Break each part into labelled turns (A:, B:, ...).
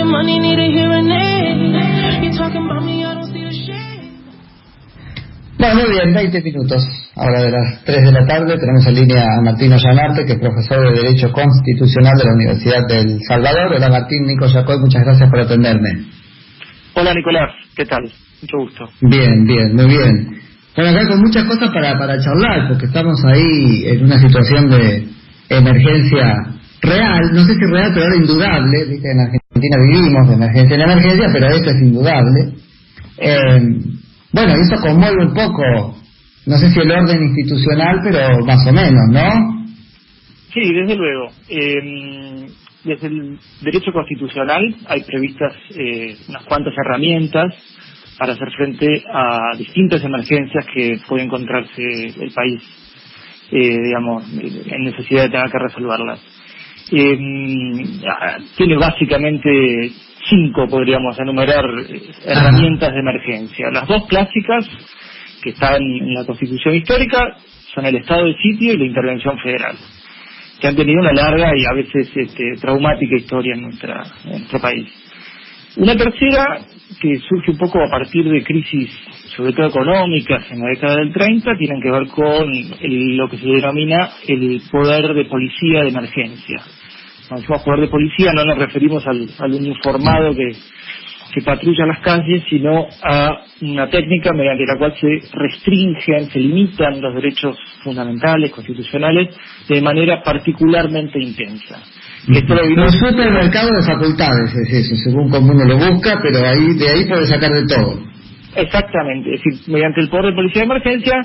A: money, need a hearing aid. You talking about me, I don't see the shade.
B: Bueno, muy bien, 20 minutos. Ahora de las 3 de la tarde tenemos en línea a Martín Ollanarte, que es profesor de Derecho Constitucional de la Universidad del Salvador. Hola Martín, Nico Yacoy, muchas gracias por atenderme.
C: Hola Nicolás, ¿qué tal? Mucho gusto.
B: Bien, muy bien. Bueno, acá con muchas cosas para charlar, porque estamos ahí en una situación de emergencia real, no sé si real, pero ahora indudable. Viste, en Argentina vivimos de emergencia en emergencia, pero esto es indudable. Bueno, eso conmueve un poco, no sé si el orden institucional, pero más o menos, ¿no?
C: Sí, desde luego. Desde el derecho constitucional hay previstas unas cuantas herramientas para hacer frente a distintas emergencias que puede encontrarse el país, en necesidad de tener que resolverlas. Tiene básicamente 5, podríamos enumerar, herramientas de emergencia. Las dos clásicas que están en la Constitución histórica son el estado de sitio y la intervención federal, que han tenido una larga y a veces traumática historia en nuestro país. Una tercera, que surge un poco a partir de crisis, sobre todo económicas, en la década del 30, tienen que ver con lo que se denomina el poder de policía de emergencia. Cuando decimos poder de policía no nos referimos al uniformado que patrulla las calles, sino a una técnica mediante la cual se restringen, se limitan los derechos fundamentales, constitucionales, de manera particularmente intensa.
B: Un supermercado de facultades es eso, según como uno lo busca, pero de ahí puede sacar de todo.
C: Exactamente, es decir, mediante el poder de policía de emergencia,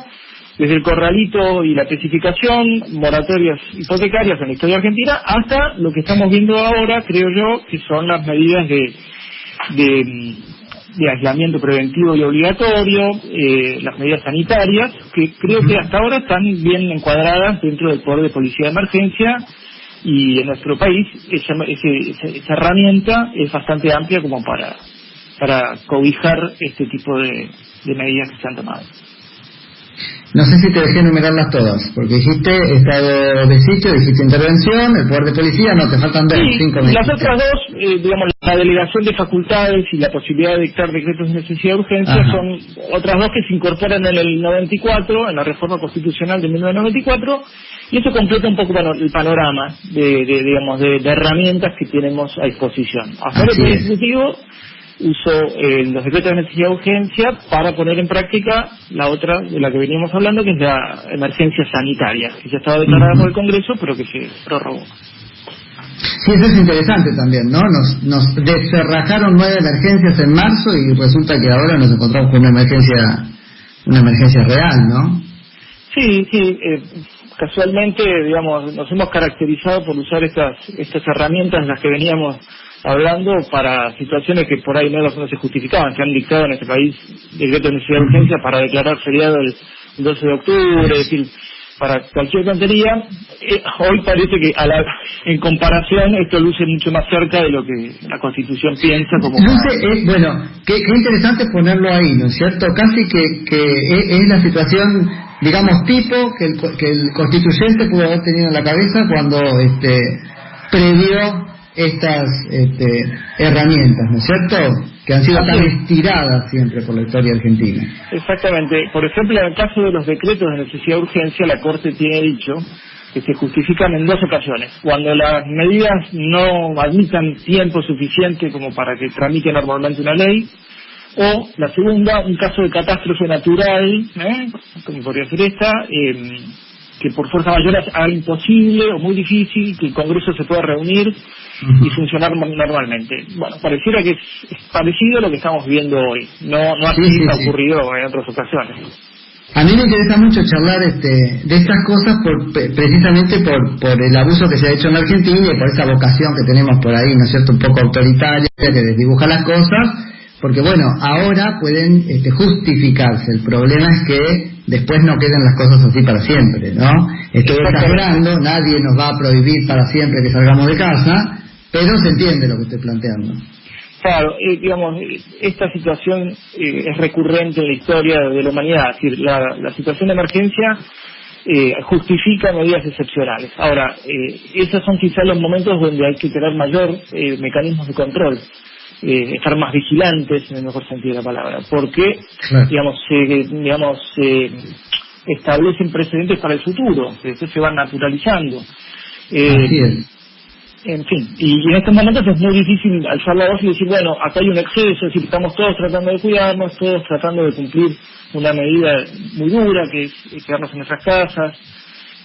C: desde el corralito y la especificación, moratorias hipotecarias en la historia argentina, hasta lo que estamos viendo ahora, creo yo, que son las medidas de aislamiento preventivo y obligatorio, las medidas sanitarias, que creo que hasta ahora están bien encuadradas dentro del poder de policía de emergencia, y en nuestro país esa herramienta es bastante amplia como para cobijar este tipo de medidas que se han tomado.
B: No sé si te dejé enumerarlas todas, porque dijiste estado de sitio, dijiste intervención, el poder de policía, no, te faltan 2, 5
C: minutos. Las otras dos, la delegación de facultades y la posibilidad de dictar decretos de necesidad de urgencia, son otras dos que se incorporan en el 94, en la reforma constitucional de 1994, y eso completa un poco el panorama de herramientas que tenemos a disposición. Ahora el Ejecutivo usó los decretos de necesidad de urgencia para poner en práctica la otra de la que veníamos hablando, que es la emergencia sanitaria, que ya estaba declarada por el Congreso, pero que se prorrogó.
B: Sí, eso es interesante también, ¿no? Nos descerrajaron 9 emergencias en marzo y resulta que ahora nos encontramos con una emergencia real, ¿no?
C: Sí, casualmente, nos hemos caracterizado por usar estas herramientas, las que veníamos hablando, para situaciones que por ahí no se justificaban. Se han dictado en este país decretos de necesidad de urgencia para declarar feriado el 12 de octubre, es decir, para cualquier tontería. Hoy parece que en comparación esto luce mucho más cerca de lo que la Constitución piensa.
B: Bueno, qué interesante ponerlo ahí, ¿no es cierto? Casi que es la situación, digamos, tipo que el constituyente pudo haber tenido en la cabeza cuando previó estas herramientas, ¿no es cierto?, que han sido tan estiradas siempre por la historia argentina.
C: Exactamente. Por ejemplo, en el caso de los decretos de necesidad de urgencia, la Corte tiene dicho que se justifican en 2 ocasiones: cuando las medidas no admitan tiempo suficiente como para que tramite normalmente una ley, o la segunda, un caso de catástrofe natural, como podría ser esta, que por fuerza mayor haga imposible o muy difícil que el Congreso se pueda reunir y funcionar normalmente. Bueno, pareciera que es parecido a lo que estamos viendo hoy. No así ha ocurrido en otras ocasiones.
B: A mí me interesa mucho charlar de estas cosas precisamente por el abuso que se ha hecho en Argentina y por esa vocación que tenemos por ahí, ¿no es cierto?, un poco autoritaria, que desdibuja las cosas, porque bueno, ahora pueden justificarse. El problema es que después no queden las cosas así para siempre, ¿no? Estoy exagerando, nadie nos va a prohibir para siempre que salgamos de casa, pero se entiende lo que estoy planteando.
C: Claro, esta situación es recurrente en la historia de la humanidad. Es decir, la situación de emergencia justifica medidas excepcionales. Ahora, esos son quizás los momentos donde hay que tener mayor mecanismos de control. estar más vigilantes en el mejor sentido de la palabra, porque establecen precedentes para el futuro, que después se van naturalizando.
B: Así es.
C: En fin, y en estos momentos es muy difícil alzar la voz y decir, bueno, acá hay un exceso, es decir, estamos todos tratando de cuidarnos, todos tratando de cumplir una medida muy dura, que es quedarnos en nuestras casas,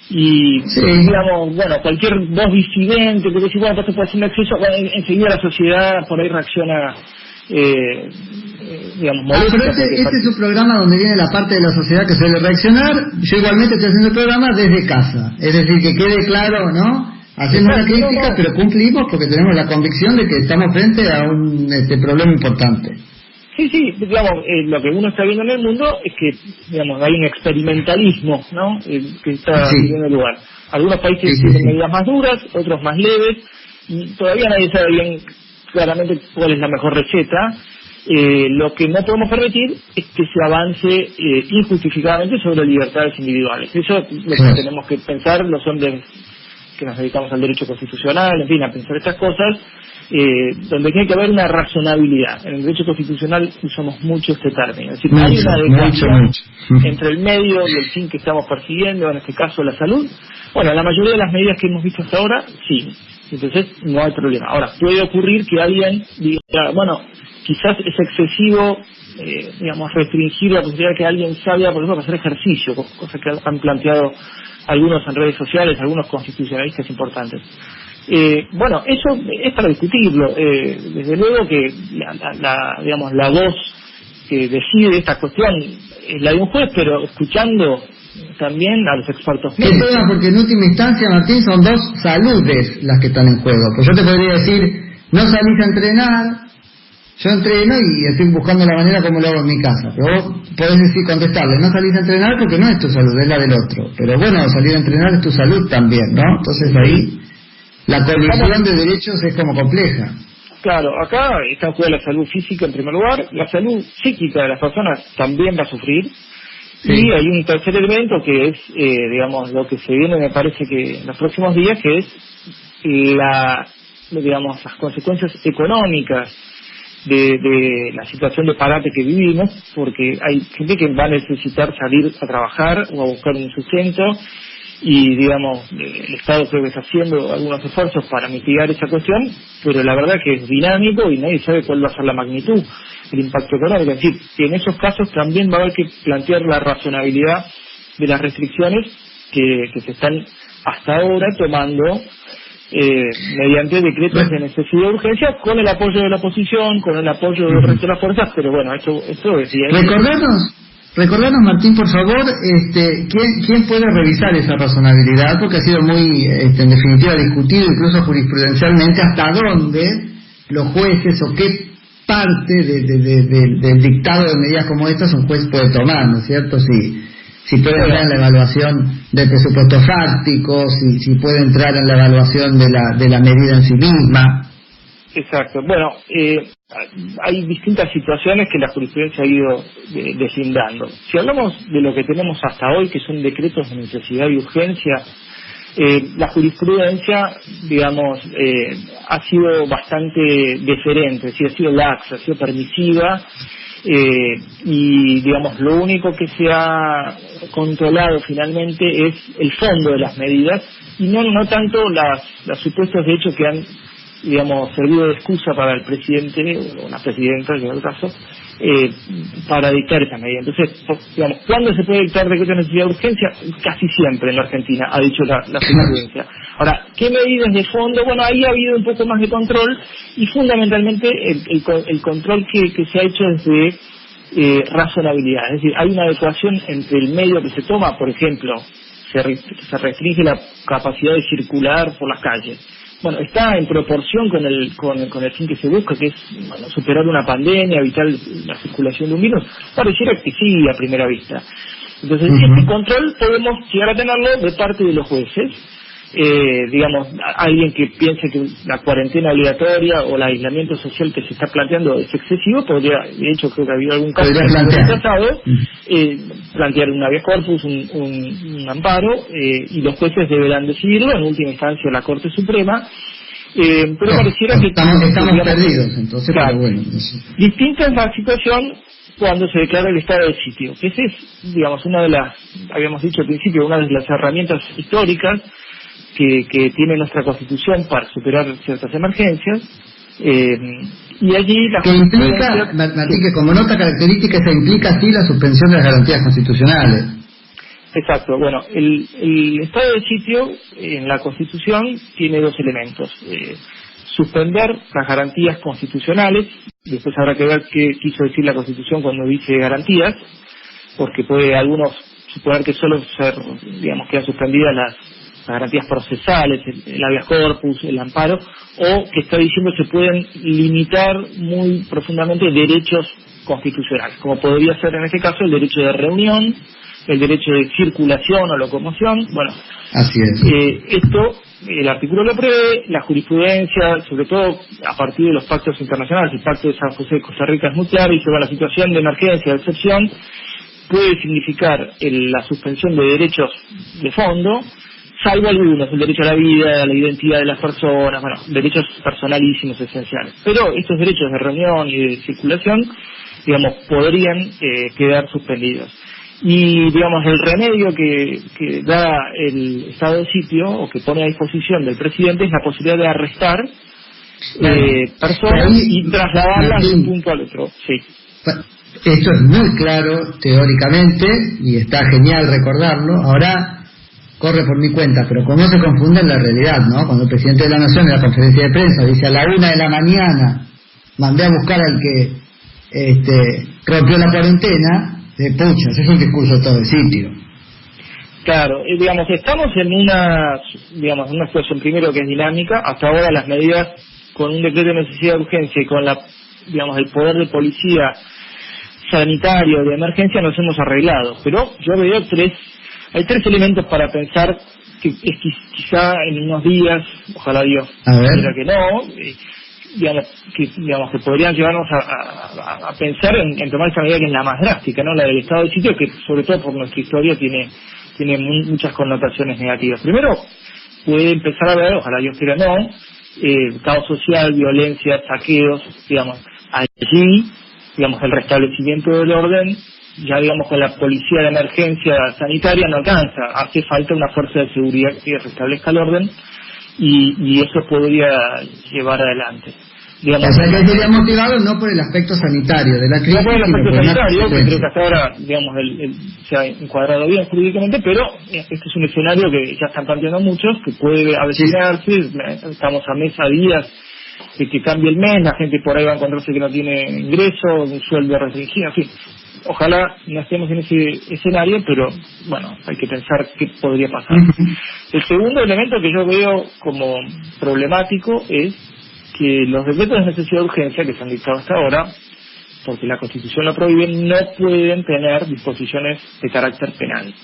C: y digamos, bueno, cualquier voz disidente que dice, bueno, esto puede ser un exceso, bueno, enseguida la sociedad por ahí reacciona, digamos, molesta.
B: Pero este es un programa donde viene la parte de la sociedad que suele reaccionar. Yo igualmente estoy haciendo el programa desde casa, es decir, que quede claro, ¿no? Hacemos la crítica, pero cumplimos porque tenemos la convicción de que estamos frente a un problema importante.
C: Sí, digamos, lo que uno está viendo en el mundo es que, digamos, hay un experimentalismo, ¿no? Que está teniendo lugar. Algunos países tienen medidas más duras, otros más leves, y todavía nadie sabe bien claramente cuál es la mejor receta. Lo que no podemos permitir es que se avance injustificadamente sobre libertades individuales. Eso es lo que tenemos que pensar los hombres que nos dedicamos al derecho constitucional, en fin, a pensar estas cosas, donde tiene que haber una razonabilidad. En el derecho constitucional usamos mucho este término, es decir, hay una adecuación entre el medio y el fin que estamos persiguiendo, en este caso la salud. Bueno, la mayoría de las medidas que hemos visto hasta ahora, sí, entonces no hay problema. Ahora, puede ocurrir que alguien diga, bueno, quizás es excesivo, digamos, restringir la posibilidad de que alguien salga, por ejemplo, para hacer ejercicio, cosa que han planteado algunos en redes sociales, algunos constitucionalistas importantes. Bueno, eso es para discutirlo. Desde luego que la voz que decide esta cuestión es la de un juez, pero escuchando también a los expertos médicos.
B: Porque en última instancia, Martín, son dos saludes las que están en juego. Pues yo te podría decir, no salís a entrenar, yo entreno y estoy buscando la manera como lo hago en mi casa. Pero vos podés decir, contestarle, no salís a entrenar porque no es tu salud, es la del otro. Pero bueno, salir a entrenar es tu salud también, ¿no? Entonces ahí la colisión de derechos es como compleja.
C: Claro, acá está en juego la salud física en primer lugar, la salud psíquica de las personas también va a sufrir. Sí. Y hay un tercer elemento que es, digamos, lo que se viene, me parece que en los próximos días, que es las consecuencias económicas de la situación de parate que vivimos, porque hay gente que va a necesitar salir a trabajar o a buscar un sustento, y digamos, el Estado creo que está haciendo algunos esfuerzos para mitigar esa cuestión, pero la verdad que es dinámico y nadie sabe cuál va a ser la magnitud, el impacto económico. Es decir, que en esos casos también va a haber que plantear la razonabilidad de las restricciones que se están hasta ahora tomando mediante decretos de necesidad y urgencia, con el apoyo de la oposición, con el apoyo del resto de las fuerzas, pero bueno, esto decía.
B: Recordanos, Martín, por favor, ¿quién puede revisar esa razonabilidad? Porque ha sido muy, en definitiva, discutido, incluso jurisprudencialmente, hasta dónde los jueces o qué parte del dictado de medidas como estas un juez puede tomar, ¿no es cierto? Si puede entrar en la evaluación del presupuesto fáctico, si puede entrar en la evaluación de la medida en sí misma.
C: Exacto. Bueno, hay distintas situaciones que la jurisprudencia ha ido deslindando. Si hablamos de lo que tenemos hasta hoy, que son decretos de necesidad y urgencia, la jurisprudencia, digamos, ha sido bastante deferente, es decir, ha sido laxa, ha sido permisiva, y digamos, lo único que se ha controlado finalmente es el fondo de las medidas y no tanto los supuestos de hecho que han, digamos, servido de excusa para el presidente o la presidenta, en el caso, para dictar esa medida. Entonces, digamos, ¿cuándo se puede dictar decreto de necesidad de urgencia? Casi siempre en la Argentina, ha dicho la jurisprudencia. Ahora, ¿qué medidas de fondo? Bueno, ahí ha habido un poco más de control y fundamentalmente el control que se ha hecho desde razonabilidad. Es decir, hay una adecuación entre el medio que se toma, por ejemplo, se restringe la capacidad de circular por las calles. Bueno, está en proporción con el fin que se busca, que es superar una pandemia, evitar la circulación de un virus. Pareciera que sí a primera vista. Entonces, este control podemos llegar a tenerlo de parte de los jueces. Digamos, alguien que piense que la cuarentena obligatoria o el aislamiento social que se está planteando es excesivo, podría, de hecho creo que ha habido algún caso rechazado, plantear un habeas corpus, un amparo, y los jueces deberán decidirlo, en última instancia la Corte Suprema, pero pareciera que
B: estamos perdidos, entonces,
C: claro,
B: pero bueno. Entonces.
C: Distinta es la situación cuando se declara el estado de sitio, que ese es, digamos, una de las, habíamos dicho al principio, una de las herramientas históricas que tiene nuestra Constitución para superar ciertas emergencias, y allí la
B: que implica, Martín, que como nota característica esa implica sí la suspensión de las garantías constitucionales.
C: Exacto, bueno, el estado de sitio en la Constitución tiene dos elementos: suspender las garantías constitucionales. Después habrá que ver qué quiso decir la Constitución cuando dice garantías, porque puede algunos suponer que solo digamos, quedan suspendidas las garantías procesales, el habeas corpus, el amparo, o que está diciendo se pueden limitar muy profundamente derechos constitucionales, como podría ser en este caso el derecho de reunión, el derecho de circulación o locomoción. Bueno,
B: así es.
C: Esto el artículo lo prevé, la jurisprudencia, sobre todo a partir de los pactos internacionales. El pacto de San José de Costa Rica es muy claro y sobre la situación de emergencia, de excepción, puede significar la suspensión de derechos de fondo, salvo algunos: el derecho a la vida, a la identidad de las personas, bueno, derechos personalísimos esenciales. Pero estos derechos de reunión y de circulación, digamos, podrían quedar suspendidos. Y, digamos, el remedio que da el estado de sitio, o que pone a disposición del presidente, es la posibilidad de arrestar personas y trasladarlas de un punto al otro. Sí.
B: Esto es muy claro teóricamente y está genial recordarlo. Ahora corre por mi cuenta, pero como se confunde en la realidad, ¿no? Cuando el presidente de la Nación en la conferencia de prensa dice: a la 1 de la mañana mandé a buscar al que rompió la cuarentena, pucha, ese es un discurso todo de sitio.
C: Claro, digamos, estamos en una situación primero que es dinámica. Hasta ahora las medidas con un decreto de necesidad de urgencia y con el poder de policía sanitario de emergencia nos hemos arreglado, pero yo veo hay tres elementos para pensar que es quizá en unos días, ojalá Dios quiera que no, que podrían llevarnos a pensar en tomar esa medida que es la más drástica, ¿no? La del estado de sitio, que sobre todo por nuestra historia tiene muchas connotaciones negativas. Primero, puede empezar a haber, ojalá Dios quiera no, caos social, violencia, saqueos, allí, el restablecimiento del orden, ya con la policía de emergencia sanitaria no alcanza, hace falta una fuerza de seguridad que restablezca el orden, y eso podría llevar adelante.
B: O sea, que sería motivado no por el aspecto sanitario de la crisis,
C: no por el aspecto sanitario, que creo que hasta ahora, se ha encuadrado bien jurídicamente, pero este es un escenario que ya están planteando muchos, que puede avecinarse. Estamos a mes, a días de que cambie el mes, la gente por ahí va a encontrarse que no tiene ingreso, un sueldo restringido, en fin. Ojalá no estemos en ese escenario, pero bueno, hay que pensar qué podría pasar. El segundo elemento que yo veo como problemático es que los decretos de necesidad de urgencia que se han dictado hasta ahora, porque la Constitución lo prohíbe, no pueden tener disposiciones de carácter penal.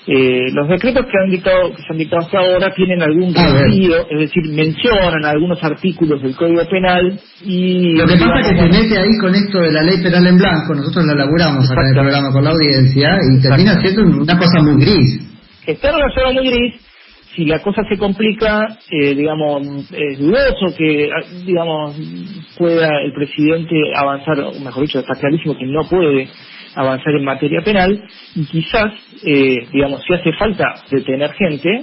C: Los decretos que se han dictado hasta ahora tienen algún sentido, es decir, mencionan algunos artículos del Código Penal y...
B: Lo que pasa es que se mete ahí con esto de la ley penal en blanco. Nosotros la elaboramos acá en el programa con la audiencia y termina siendo una cosa muy gris.
C: Está en una zona muy gris. Si la cosa se complica, es dudoso que, pueda el presidente avanzar, o mejor dicho, está clarísimo que no puede avanzar en materia penal, y quizás, si hace falta detener gente,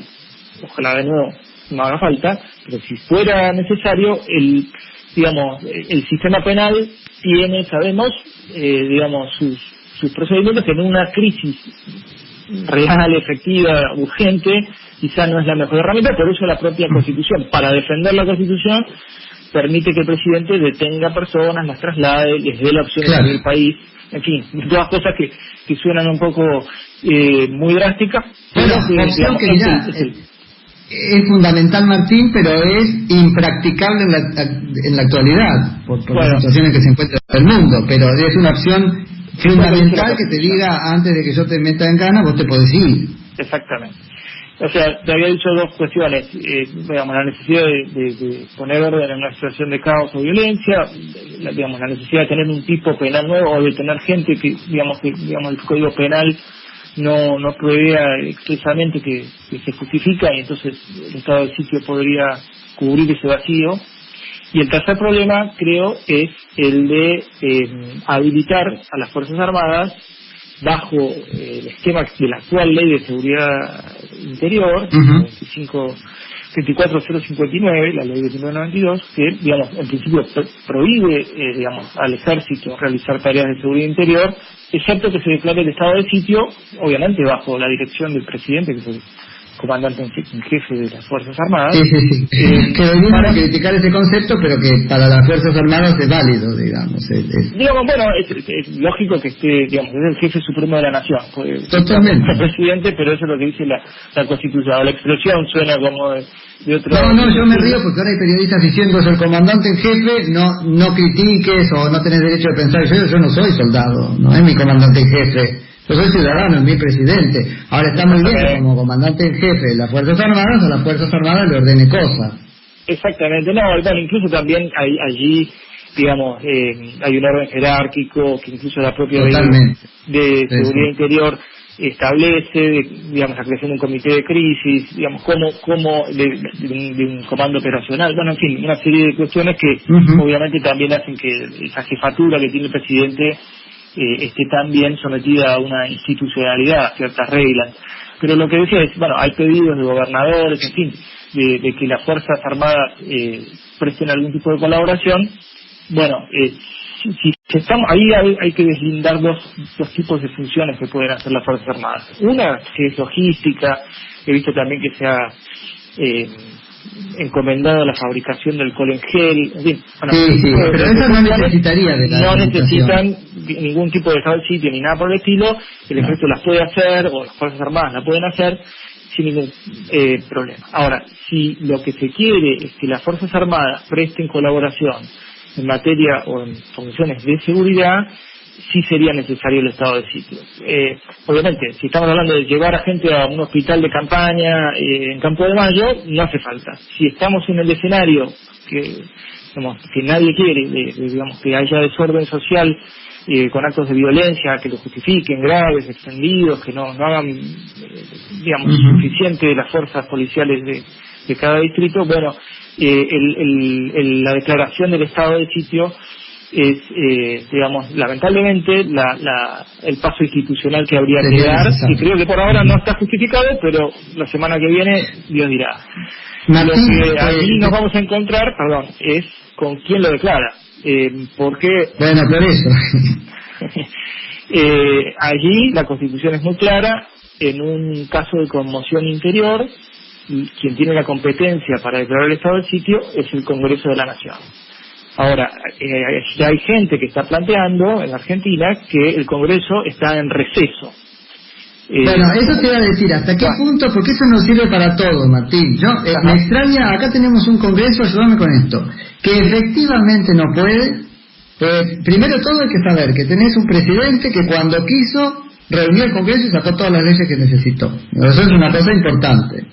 C: ojalá de nuevo no haga falta, pero si fuera necesario, el sistema penal tiene, sabemos, sus procedimientos, que en una crisis real, efectiva, urgente, quizá no es la mejor herramienta. Por eso la propia Constitución, para defender la Constitución, permite que el presidente detenga personas, las traslade, les dé la opción de salir del país, en fin, todas cosas que suenan un poco muy drásticas.
B: Bueno, la opción que es fundamental, Martín, pero es impracticable en la actualidad, por las situaciones que se encuentra en el mundo, pero es una opción fundamental que te diga, antes de que yo te meta en cana, vos te podés ir.
C: Exactamente. O sea, te había dicho dos cuestiones, la necesidad de poner orden en una situación de caos o violencia, la necesidad de tener un tipo penal nuevo, o de tener gente que el Código Penal no prevea expresamente que se justifica, y entonces el estado de sitio podría cubrir ese vacío. Y el tercer problema, creo, es el de habilitar a las Fuerzas Armadas bajo el esquema de la actual Ley de Seguridad Interior, 24059, la Ley de 1992, que, digamos, en principio prohíbe, al Ejército realizar tareas de seguridad interior, excepto que se declare el estado de sitio, obviamente bajo la dirección del presidente, que es el comandante en jefe de las Fuerzas Armadas.
B: Sí. Que venimos a criticar ese concepto, pero que para las Fuerzas Armadas es válido, digamos.
C: Digamos, bueno, es lógico que esté, digamos, es el jefe supremo de la nación.
B: Totalmente.
C: El presidente, pero eso es lo que dice la Constitución. La expresión suena como de otro...
B: No, yo me río porque ahora hay periodistas diciendo es el comandante en jefe, no critiques o no tenés derecho de pensar. Yo no soy soldado, no es mi comandante en jefe. Yo soy ciudadano, es mi presidente. Ahora está muy bien que como comandante en jefe de las Fuerzas Armadas, a las Fuerzas Armadas le ordene cosas.
C: Exactamente, no, bueno, incluso también allí, digamos, hay un orden jerárquico que incluso la propia Ley de Seguridad Interior establece, digamos, la creación de un comité de crisis, digamos, como de un comando operacional, bueno, en fin, una serie de cuestiones que obviamente también hacen que esa jefatura que tiene el presidente esté también sometida a una institucionalidad, a ciertas reglas. Pero lo que decía es, bueno, hay pedidos de gobernadores, en fin, de que las Fuerzas Armadas presten algún tipo de colaboración. Bueno, si estamos ahí hay que deslindar dos tipos de funciones que pueden hacer las Fuerzas Armadas. Una que es logística, he visto también que se ha encomendado la fabricación del alcohol en gel, en fin, bueno,
B: pero eso no necesitaría de la
C: no necesitan ningún tipo de estado de sitio ni nada por el estilo. El ejército las puede hacer, o las Fuerzas Armadas la pueden hacer sin ningún problema. Ahora, si lo que se quiere es que las Fuerzas Armadas presten colaboración en materia o en funciones de seguridad, sí sería necesario el estado de sitio. Obviamente, si estamos hablando de llevar a gente a un hospital de campaña en Campo de Mayo, no hace falta. Si estamos en el escenario que nadie quiere, digamos, que haya desorden social con actos de violencia que lo justifiquen, graves, extendidos, que no hagan, digamos, suficiente de las fuerzas policiales de cada distrito, bueno, la declaración del estado de sitio es, digamos, lamentablemente el paso institucional que habría que dar, y creo que por ahora no está justificado, pero la semana que viene Dios dirá. Lo que allí nos vamos a encontrar, es con quién lo declara, porque
B: bueno, por eso
C: allí la Constitución es muy clara. En un caso de conmoción interior, quien tiene la competencia para declarar el estado del sitio es el Congreso de la Nación. Ahora, ya hay gente que está planteando en Argentina que el Congreso está en receso.
B: Bueno, eso te iba a decir, ¿hasta qué punto? Porque eso nos sirve para todo, Martín. Me extraña, acá tenemos un Congreso, ayúdame con esto, que efectivamente no puede. Primero todo hay que saber que tenés un presidente que cuando quiso reunió el Congreso y sacó todas las leyes que necesitó. Eso es una cosa importante.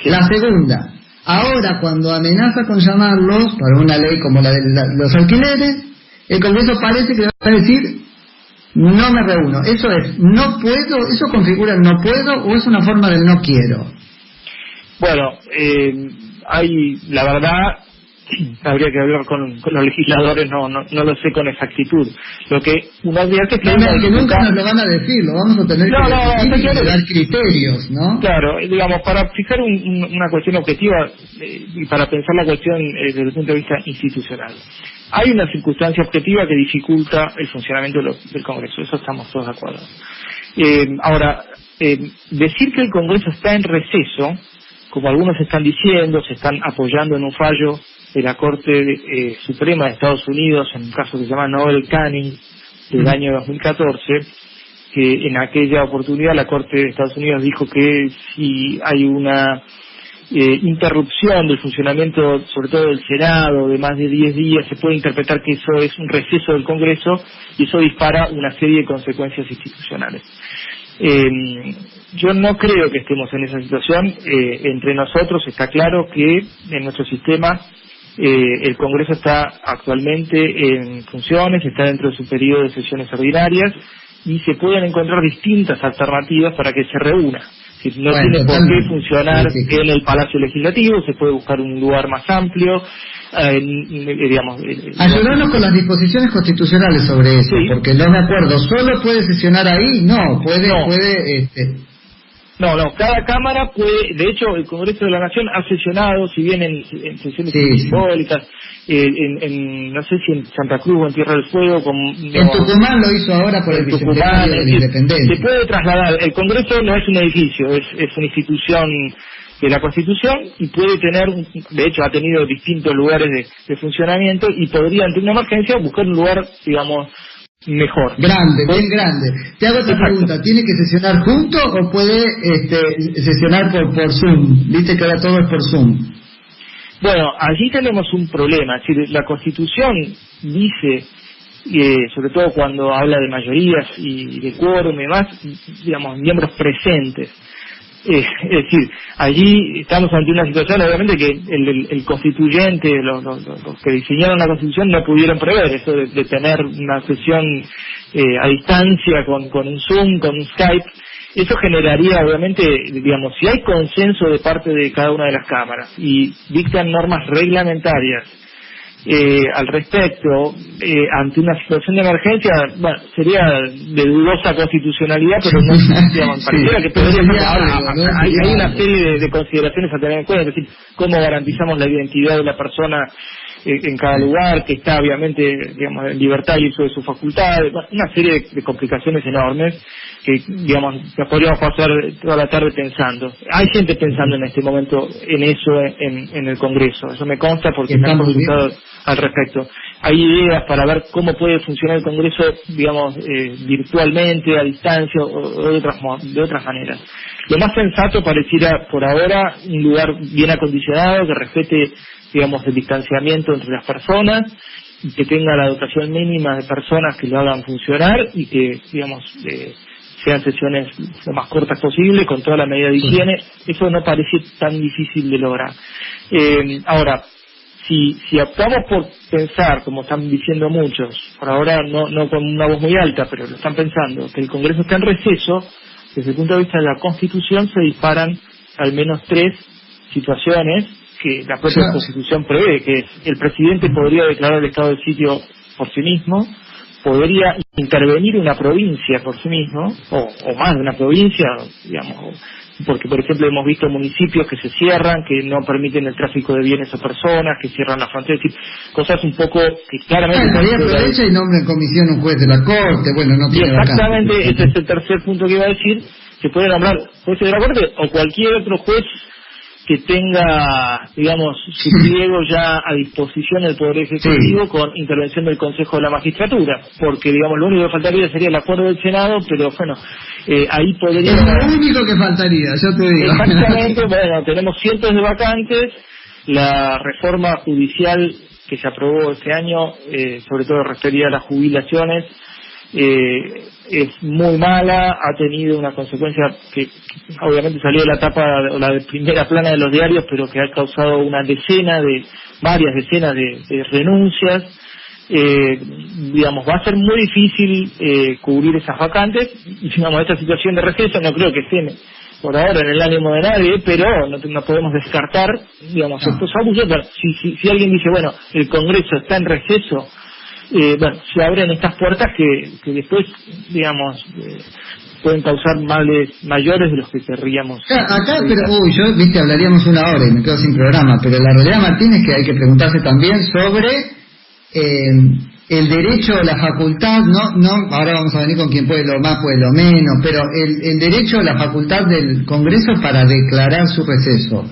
B: La segunda, ahora cuando amenaza con llamarlos para una ley como la de los alquileres, el Congreso parece que va a decir no me reúno. Eso es, no puedo, eso configura el no puedo o es una forma del no quiero.
C: Bueno, hay, la verdad, habría que hablar con los legisladores, no lo sé con exactitud. Lo que uno advierte es
B: que nunca nos lo van a decir, lo vamos a tener que dar criterios, ¿no?
C: Claro, digamos, para fijar una cuestión objetiva y para pensar la cuestión desde el punto de vista institucional. Hay una circunstancia objetiva que dificulta el funcionamiento del Congreso, eso estamos todos de acuerdo. Ahora, decir que el Congreso está en receso, como algunos están diciendo, se están apoyando en un fallo de la Corte Suprema de Estados Unidos, en un caso que se llama Noel Canning, del año 2014, que en aquella oportunidad la Corte de Estados Unidos dijo que si hay una interrupción del funcionamiento, sobre todo del Senado, de más de 10 días, se puede interpretar que eso es un receso del Congreso y eso dispara una serie de consecuencias institucionales. Yo no creo que estemos en esa situación. Entre nosotros está claro que en nuestro sistema el Congreso está actualmente en funciones, está dentro de su periodo de sesiones ordinarias y se pueden encontrar distintas alternativas para que se reúna. Si no
B: Bueno,
C: tiene por qué
B: totalmente.
C: funcionar
B: Sí.
C: en el Palacio Legislativo, se puede buscar un lugar más amplio, digamos.
B: Ayudarnos con las disposiciones constitucionales sobre eso,
C: Sí.
B: porque no me acuerdo, ¿solo puede sesionar ahí? No, puede,
C: No.
B: No,
C: cada Cámara puede, de hecho el Congreso de la Nación ha sesionado, si bien en sesiones
B: Sí.
C: simbólicas, no sé si en Santa Cruz o en Tierra del Fuego,
B: en Tucumán lo hizo ahora por el bicentenario de la independencia.
C: se puede trasladar. El Congreso no es un edificio, es una institución de la Constitución y puede tener, de hecho ha tenido distintos lugares de funcionamiento y podría ante una emergencia buscar un lugar, digamos, mejor.
B: Grande, bien grande. Te hago otra
C: Exacto.
B: pregunta, ¿tiene que sesionar junto o puede sesionar por Zoom? Viste que ahora todo es por Zoom.
C: Bueno, allí tenemos un problema, es decir, la Constitución dice, sobre todo cuando habla de mayorías y de quórum y demás, digamos, miembros presentes. Es decir, allí estamos ante una situación, obviamente, que el constituyente, los que diseñaron la Constitución no pudieron prever, eso de tener una sesión a distancia con un Zoom, con un Skype. Eso generaría, obviamente, digamos, si hay consenso de parte de cada una de las cámaras y dictan normas reglamentarias al respecto, ante una situación de emergencia, bueno, sería de dudosa constitucionalidad, pero no, digamos, pareciera que podría. Ahora, hay una serie de consideraciones a tener en cuenta, es decir, cómo garantizamos la identidad de la persona en cada lugar, que está obviamente, digamos, en libertad y uso de sus facultades, una serie de complicaciones enormes que, digamos, nos podríamos pasar toda la tarde pensando. Hay gente pensando en este momento en eso en el Congreso, eso me consta porque me han consultado al respecto. Hay ideas para ver cómo puede funcionar el Congreso, digamos, virtualmente, a distancia o de otras maneras. Lo más sensato pareciera por ahora un lugar bien acondicionado, que respete, digamos, el distanciamiento entre las personas, y que tenga la dotación mínima de personas que lo hagan funcionar y que, digamos, sean sesiones lo más cortas posible, con toda la medida de higiene. Eso no parece tan difícil de lograr. Ahora, si optamos por pensar, como están diciendo muchos, por ahora no con una voz muy alta, pero lo están pensando, que el Congreso está en receso, desde el punto de vista de la Constitución se disparan al menos 3 situaciones que la propia Constitución prevé, que es el presidente podría declarar el estado de sitio por sí mismo, podría intervenir una provincia por sí mismo, o más de una provincia, digamos, porque por ejemplo hemos visto municipios que se cierran, que no permiten el tráfico de bienes o personas, que cierran las fronteras, cosas un poco que claramente...
B: Todavía aprovecha y nombra en comisión un juez de la Corte, bueno, no tiene
C: exactamente,
B: vacante.
C: ese es el tercer punto que iba a decir, se puede nombrar jueces de la Corte o cualquier otro juez que tenga, digamos, su pliego ya a disposición del Poder Ejecutivo con intervención del Consejo de la Magistratura, porque, digamos, lo único que faltaría sería el acuerdo del Senado, pero bueno, ahí podría...
B: Es lo único que faltaría, yo te digo.
C: Exactamente, bueno, tenemos cientos de vacantes, la reforma judicial que se aprobó este año, sobre todo referida a las jubilaciones, es muy mala, ha tenido una consecuencia que obviamente salió de la tapa o la de primera plana de los diarios, pero que ha causado varias decenas de renuncias. Digamos, va a ser muy difícil cubrir esas vacantes. Digamos, esta situación de receso no creo que esté por ahora en el ánimo de nadie, pero no podemos descartar, digamos, estos abusos. Pero si alguien dice, bueno, el Congreso está en receso, bueno, se abren estas puertas que después, digamos, pueden causar males mayores de los que querríamos.
B: Acá, pero, yo, viste, hablaríamos una hora y me quedo sin programa, pero la realidad, Martín, es que hay que preguntarse también sobre el derecho o la facultad, no, ahora vamos a venir con quien puede lo más, puede lo menos, pero el derecho o la facultad del Congreso para declarar su receso.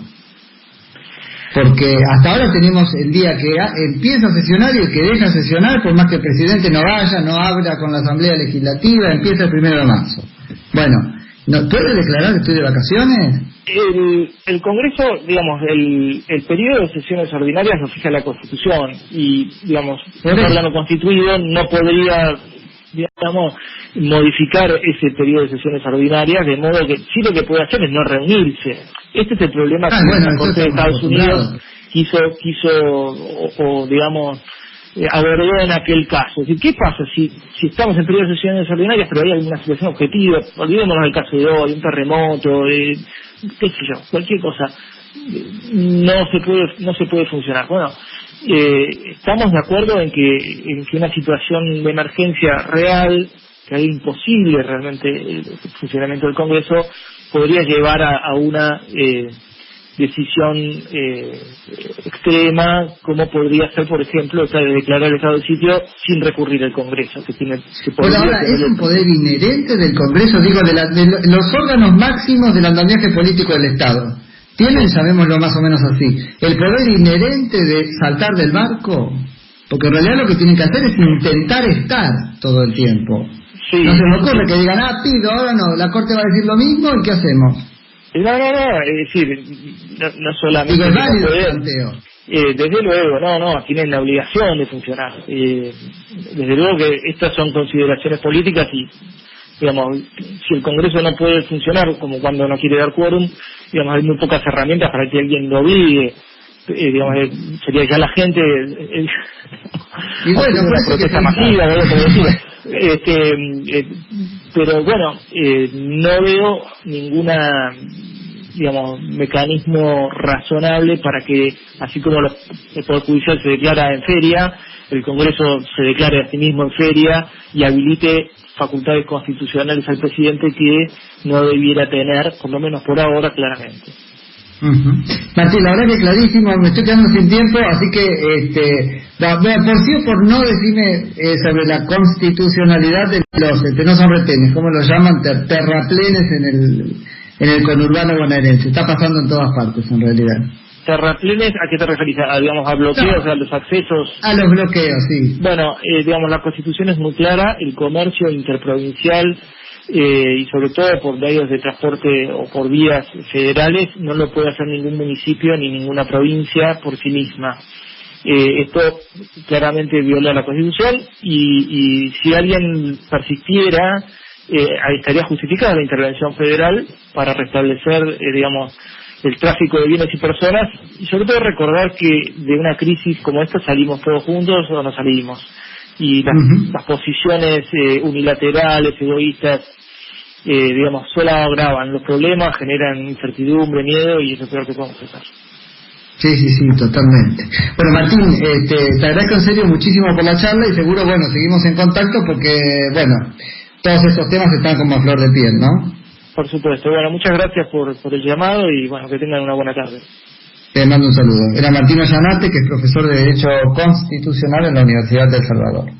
B: Porque hasta ahora tenemos el día que empieza a sesionar y el que deja sesionar, por más que el presidente no vaya, no habla con la Asamblea Legislativa, empieza el 1 de marzo. Bueno, ¿puede declarar que estoy de vacaciones?
C: El Congreso, digamos, el periodo de sesiones ordinarias lo fija la Constitución y, digamos, un órgano constituido no podría, digamos, modificar ese periodo de sesiones ordinarias, de modo que sí lo que puede hacer es no reunirse. Este es el problema que la Corte de Estados Unidos quiso digamos, abordó en aquel caso. Es decir, ¿qué pasa si estamos en periodos de sesiones ordinarias, pero hay alguna situación objetiva? Olvidémonos del caso de hoy, un terremoto, qué sé yo, cualquier cosa. No se puede funcionar. Bueno, estamos de acuerdo en que una situación de emergencia real, que es imposible realmente el funcionamiento del Congreso, podría llevar a una decisión extrema, como podría ser, por ejemplo, esta de declarar el estado de sitio sin recurrir al Congreso, que tiene.
B: Pero ahora es un poder inherente del Congreso, digo, de los órganos máximos del andamiaje político del Estado. Tienen, sabémoslo más o menos así, el poder inherente de saltar del barco, porque en realidad lo que tienen que hacer es intentar estar todo el tiempo. Sí, no se me ocurre que digan, pido, ahora no, la Corte va a decir lo mismo, ¿y qué hacemos?
C: No, es decir, no solamente...
B: Digo, es válido el planteo.
C: Desde luego, no, tienen la obligación de funcionar. Desde luego que estas son consideraciones políticas y, digamos, si el Congreso no puede funcionar, como cuando no quiere dar quórum, digamos, hay muy pocas herramientas para que alguien lo obligue. Digamos, sería ya la gente...
B: y bueno,
C: una protesta masiva, pero bueno, no veo ninguna, digamos, mecanismo razonable para que, así como el Poder Judicial se declara en feria, el Congreso se declare a sí mismo en feria y habilite facultades constitucionales al presidente que no debiera tener, por lo menos por ahora, claramente.
B: Martín, la verdad que clarísimo, me estoy quedando sin tiempo, así que por sí o por no, decime sobre la constitucionalidad de los no son retenes, ¿cómo lo llaman? Terraplenes en el conurbano bonaerense. Está pasando en todas partes, en realidad.
C: ¿Terraplenes a qué te referís? Digamos, a bloqueos, a los accesos.
B: A los bloqueos, sí.
C: Bueno, digamos, la Constitución es muy clara, el comercio interprovincial y sobre todo por medios de transporte o por vías federales no lo puede hacer ningún municipio ni ninguna provincia por sí misma. Esto claramente viola la Constitución y si alguien persistiera, estaría justificada la intervención federal para restablecer, digamos, el tráfico de bienes y personas, y sobre todo recordar que de una crisis como esta salimos todos juntos o no salimos, y las posiciones unilaterales, egoístas, digamos, solo agravan los problemas, generan incertidumbre, miedo, y eso es lo que podemos hacer.
B: Sí, totalmente. Bueno, Martín, te agradezco en serio muchísimo por la charla y seguro, bueno, seguimos en contacto porque, bueno, todos estos temas están como a flor de piel, ¿no?
C: Por supuesto. Bueno, muchas gracias por el llamado y, bueno, que tengan una buena tarde.
B: Te mando un saludo. Era Martín Ollanate, que es profesor de Derecho Constitucional en la Universidad de El Salvador.